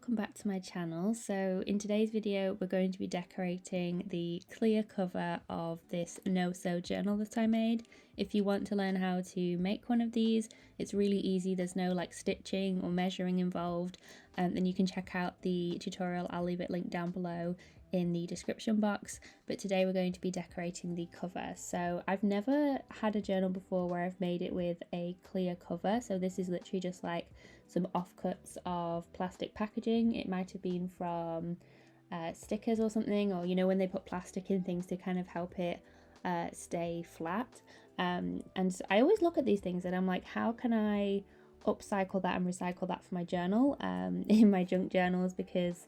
welcome back to my channel. So in today's video we're going to be decorating the clear cover of this no-sew journal that I made. If you want to learn how to make one of these, it's really easy. There's no like stitching or measuring involved, then you can check out the tutorial. I'll leave it linked down below in the description box. But today we're going to be decorating the cover. So I've never had a journal before where I've made it with a clear cover, so this is literally just like some offcuts of plastic packaging. It might have been from stickers or something, or you know when they put plastic in things to kind of help it stay flat. And I always look at these things and I'm like, how can I upcycle that and recycle that for my journal, in my junk journals, because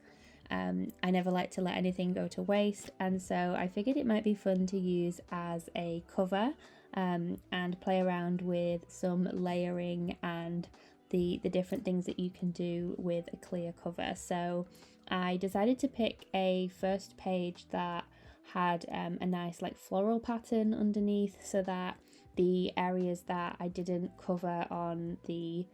I never like to let anything go to waste. And so I figured it might be fun to use as a cover, and play around with some layering and the different things that you can do with a clear cover. So I decided to pick a first page that had a nice like floral pattern underneath, so that the areas that I didn't cover on the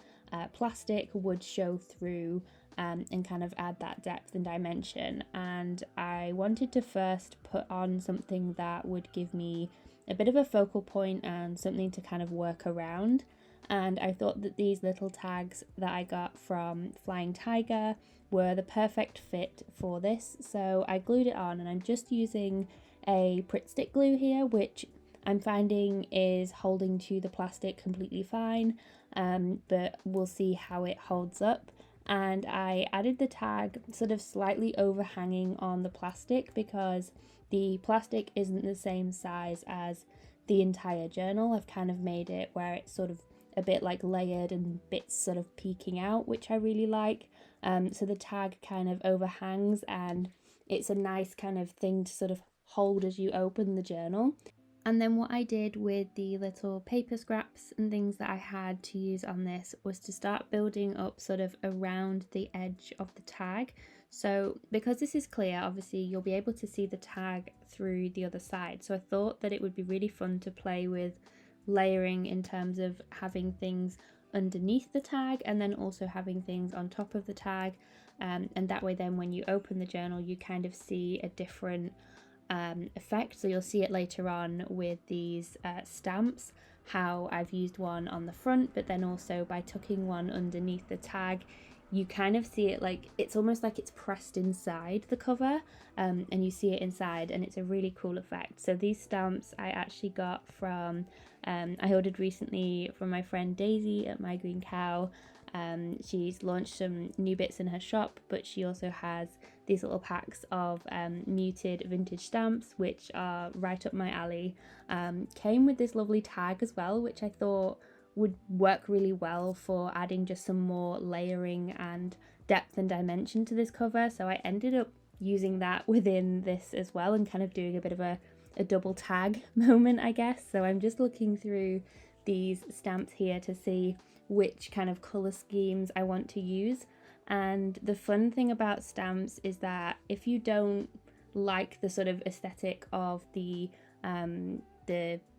plastic would show through, and kind of add that depth and dimension. And I wanted to first put on something that would give me a bit of a focal point and something to kind of work around. And I thought that these little tags that I got from Flying Tiger were the perfect fit for this. So I glued it on, and I'm just using a Pritt Stick glue here, which I'm finding is holding to the plastic completely fine, but we'll see how it holds up. And I added the tag sort of slightly overhanging on the plastic because the plastic isn't the same size as the entire journal. I've kind of made it where it's sort of a bit like layered and bits sort of peeking out, which I really like. So the tag kind of overhangs, and it's a nice kind of thing to sort of hold as you open the journal. And then what I did with the little paper scraps and things that I had to use on this was to start building up sort of around the edge of the tag. So because this is clear, obviously you'll be able to see the tag through the other side. So I thought that it would be really fun to play with layering in terms of having things underneath the tag and then also having things on top of the tag, and that way then when you open the journal you kind of see a different effect. So you'll see it later on with these stamps, how I've used one on the front, but then also by tucking one underneath the tag you kind of see it like it's almost like it's pressed inside the cover, and you see it inside, and it's a really cool effect. So these stamps I actually got from I ordered recently from my friend Daisy at My Green Cow. She's launched some new bits in her shop, but she also has these little packs of muted vintage stamps, which are right up my alley. Came with this lovely tag as well, which I thought would work really well for adding just some more layering and depth and dimension to this cover. So I ended up using that within this as well, and kind of doing a bit of a double tag moment, I guess. So I'm just looking through these stamps here to see which kind of color schemes I want to use. And the fun thing about stamps is that if you don't like the sort of aesthetic of the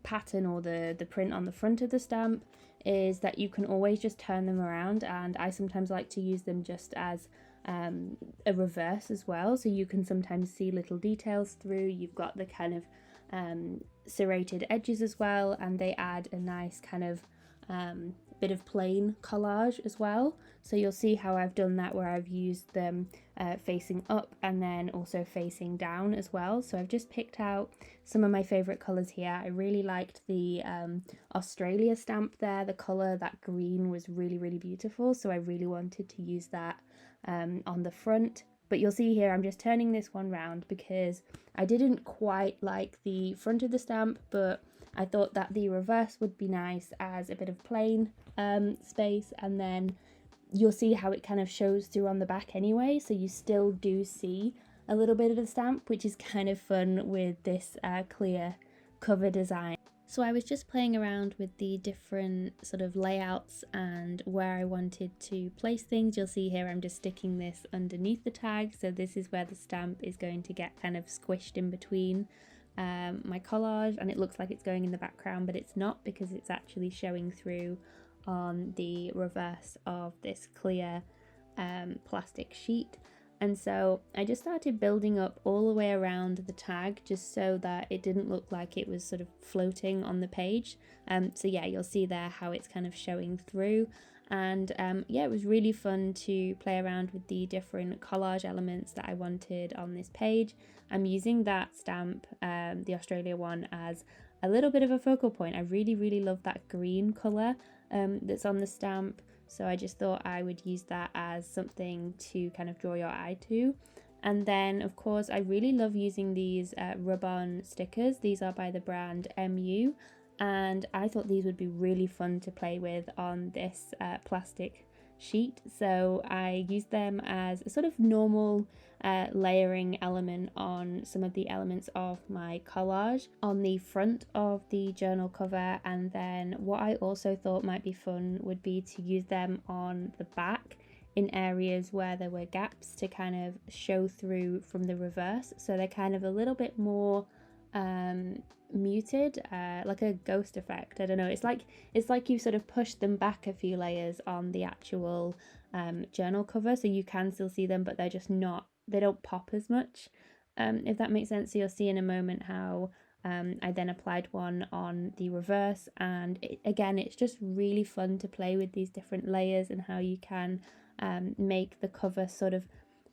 pattern or the print on the front of the stamp, is that you can always just turn them around, and I sometimes like to use them just as a reverse as well, so you can sometimes see little details through. You've got the kind of serrated edges as well, and they add a nice kind of bit of plain collage as well. So you'll see how I've done that, where I've used them facing up and then also facing down as well. So I've just picked out some of my favorite colors here. I really liked the Australia stamp there. The color, that green, was really beautiful, so I really wanted to use that on the front. But you'll see here I'm just turning this one round because I didn't quite like the front of the stamp, but I thought that the reverse would be nice as a bit of plain space, and then you'll see how it kind of shows through on the back anyway, so you still do see a little bit of the stamp, which is kind of fun with this clear cover design. So I was just playing around with the different sort of layouts and where I wanted to place things. You'll see here I'm just sticking this underneath the tag, so this is where the stamp is going to get kind of squished in between my collage, and it looks like it's going in the background, but it's not, because it's actually showing through on the reverse of this clear plastic sheet. And so I just started building up all the way around the tag just so that it didn't look like it was sort of floating on the page. So yeah, you'll see there how it's kind of showing through. And yeah, it was really fun to play around with the different collage elements that I wanted on this page. I'm using that stamp, the Australia one, as a little bit of a focal point. I really love that green colour that's on the stamp. So I just thought I would use that as something to kind of draw your eye to. And then of course I really love using these rub-on stickers. These are by the brand MU, and I thought these would be really fun to play with on this plastic sheet. So I used them as a sort of normal layering element on some of the elements of my collage on the front of the journal cover. And then what I also thought might be fun would be to use them on the back in areas where there were gaps to kind of show through from the reverse, so they're kind of a little bit more muted, like a ghost effect. I don't know, it's like you sort of push them back a few layers on the actual journal cover, so you can still see them, but they're just not, they don't pop as much, if that makes sense. So you'll see in a moment how I then applied one on the reverse, and again, it's just really fun to play with these different layers and how you can make the cover sort of,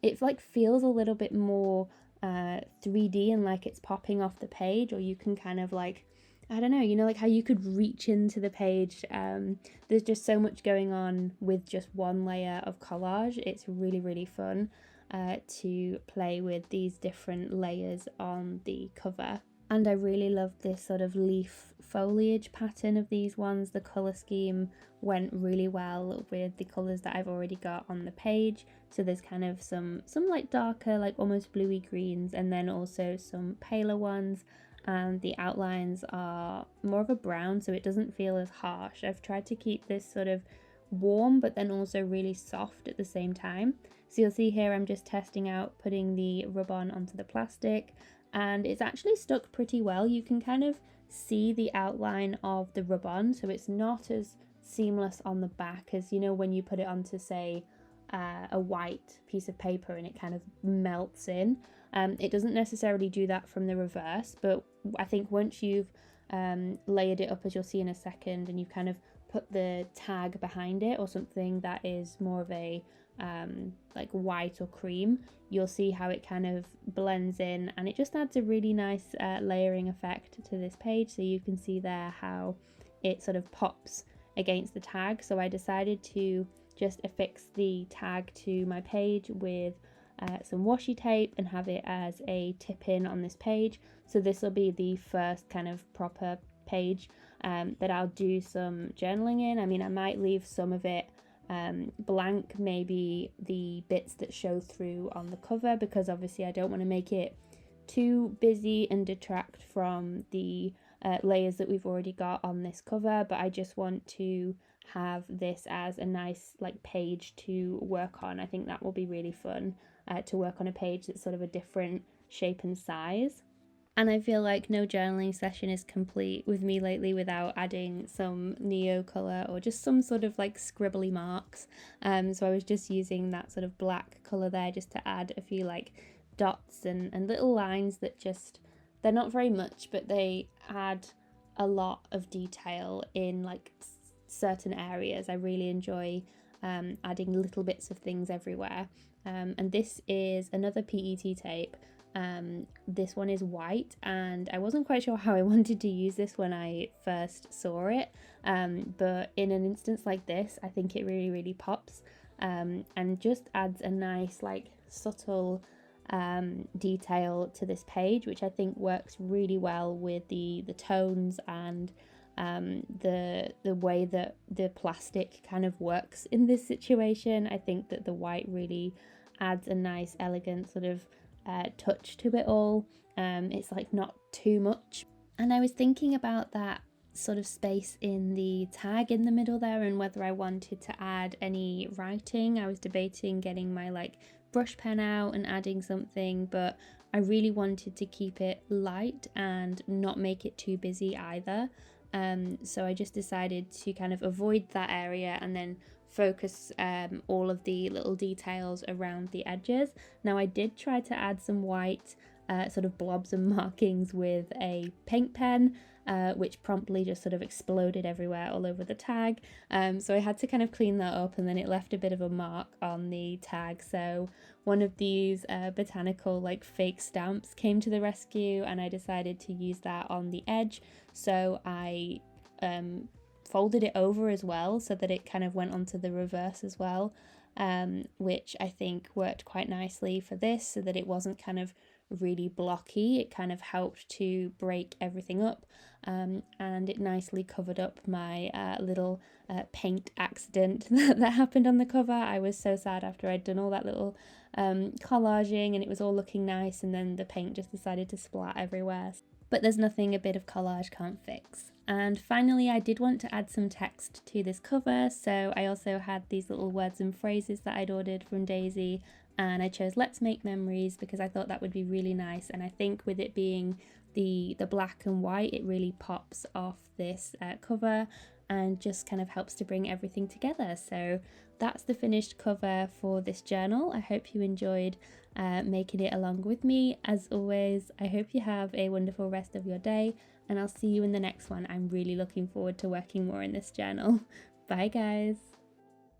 it like feels a little bit more 3D and like it's popping off the page, or you can kind of like, I don't know, you know, like how you could reach into the page. There's just so much going on with just one layer of collage. It's really fun to play with these different layers on the cover. And I really love this sort of leaf foliage pattern of these ones. The colour scheme went really well with the colours that I've already got on the page. So there's kind of some like darker, like almost bluey greens, and then also some paler ones. And the outlines are more of a brown, so it doesn't feel as harsh. I've tried to keep this sort of warm, but then also really soft at the same time. So you'll see here I'm just testing out putting the rub-on onto the plastic, and it's actually stuck pretty well. You can kind of see the outline of the rub-on, so it's not as seamless on the back as, you know, when you put it onto, say, a white piece of paper and it kind of melts in. It doesn't necessarily do that from the reverse, but I think once you've layered it up, as you'll see in a second, and you've kind of put the tag behind it or something that is more of a like white or cream, you'll see how it kind of blends in, and it just adds a really nice layering effect to this page. So you can see there how it sort of pops against the tag. So I decided to just affix the tag to my page with some washi tape and have it as a tip in on this page. So this will be the first kind of proper page that I'll do some journaling in. I mean, I might leave some of it blank, maybe the bits that show through on the cover, because obviously I don't want to make it too busy and detract from the layers that we've already got on this cover. But I just want to have this as a nice like page to work on. I think that will be really fun to work on a page that's sort of a different shape and size. And I feel like no journaling session is complete with me lately without adding some neo colour or just some sort of like scribbly marks. So I was just using that sort of black colour there just to add a few like dots and little lines that just, they're not very much, but they add a lot of detail in like certain areas. I really enjoy adding little bits of things everywhere. And this is another PET tape. This one is white, and I wasn't quite sure how I wanted to use this when I first saw it, but in an instance like this I think it really pops, and just adds a nice like subtle detail to this page, which I think works really well with the tones and the way that the plastic kind of works in this situation. I think that the white really adds a nice elegant sort of touch to it all. It's like not too much. And I was thinking about that sort of space in the tag in the middle there and whether I wanted to add any writing. I was debating getting my like brush pen out and adding something, but I really wanted to keep it light and not make it too busy either. So I just decided to kind of avoid that area and then focus all of the little details around the edges. Now I did try to add some white sort of blobs and markings with a paint pen, which promptly just sort of exploded everywhere all over the tag. So I had to kind of clean that up, and then it left a bit of a mark on the tag. So one of these botanical like fake stamps came to the rescue, and I decided to use that on the edge. So I folded it over as well so that it kind of went onto the reverse as well, which I think worked quite nicely for this, so that it wasn't kind of really blocky. It kind of helped to break everything up, and it nicely covered up my little paint accident that happened on the cover. I was so sad after I'd done all that little collaging and it was all looking nice, and then the paint just decided to splat everywhere. But there's nothing a bit of collage can't fix. And finally, I did want to add some text to this cover, so I also had these little words and phrases that I'd ordered from Daisy, and I chose "Let's Make Memories" because I thought that would be really nice, and I think with it being the black and white, it really pops off this cover and just kind of helps to bring everything together. So that's the finished cover for this journal. I hope you enjoyed making it along with me. As always, I hope you have a wonderful rest of your day, and I'll see you in the next one. I'm really looking forward to working more in this journal. Bye guys!